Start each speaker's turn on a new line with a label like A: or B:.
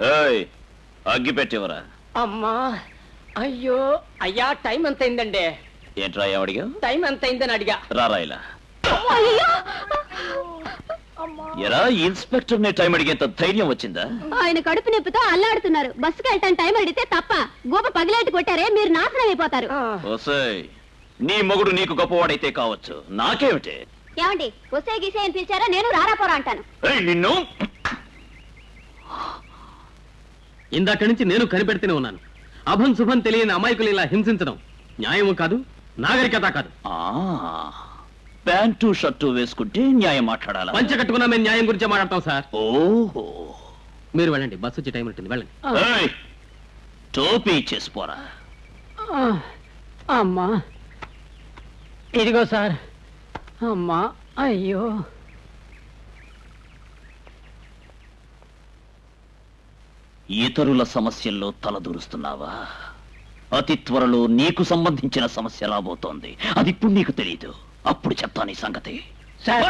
A: ఏయ్, అగ్గి పెట్టేవరా?
B: అమ్మా అయ్యో అయ్యా టైం ఎంత అయిందండి?
A: ఏంట్రా ఏమడిగా?
B: టైం ఎంత అయిందని అడిగా.
A: రారా ఇలా. ఎరా ఇన్స్పెక్టర్ ని టైం అడిగేంత ధైర్యం వచ్చిందా?
C: ఆయన కడుపు నొప్పితో అల్లాడుతున్నారు. బస్సుకి వెళ్ళటానికి టైం అడిగితే తప్ప గోప పగిలేట్టు కొట్టారే, మీరు నాశనం అయిపోతారు.
A: ఓసేయ్, నీ మొగుడు నీకు గొప్పవాడైతే కావచ్చు, నాకేమిటి?
C: ఏమండి వస్తే గీసే అని పిలిచారా? నేను రారాపోరా అంటాను.
A: ఏయ్, నిన్ను
D: ఇందాక నుంచి నేను కనిపెడుతూనే ఉన్నాను. అభం శుభం తెలియని అమాయకులు ఇలా హింసించడం న్యాయము కాదు, నాగరికత కాదు.
A: ప్యాంటు షర్టు వేసుకుంటే న్యాయం మాట్లాడాలా?
D: పంచ కట్టుకున్నా మేము న్యాయం గురించే మాట్లాడతాం సార్.
A: ఓహో,
D: మీరు వెళ్ళండి, బస్సు వచ్చే టైం ఉంటుంది, వెళ్ళండి.
A: ఏయ్, టోపీ చేసుకోరా.
B: అమ్మా ఇదిగో సార్. అమ్మా అయ్యో.
A: ఇతరుల సమస్యల్లో తలదూరుస్తున్నావా? అతి త్వరలో నీకు సంబంధించిన సమస్య రాబోతోంది. అది ఇప్పుడు నీకు తెలియదు, అప్పుడు చెప్తాను ఈ సంగతి.
B: సార్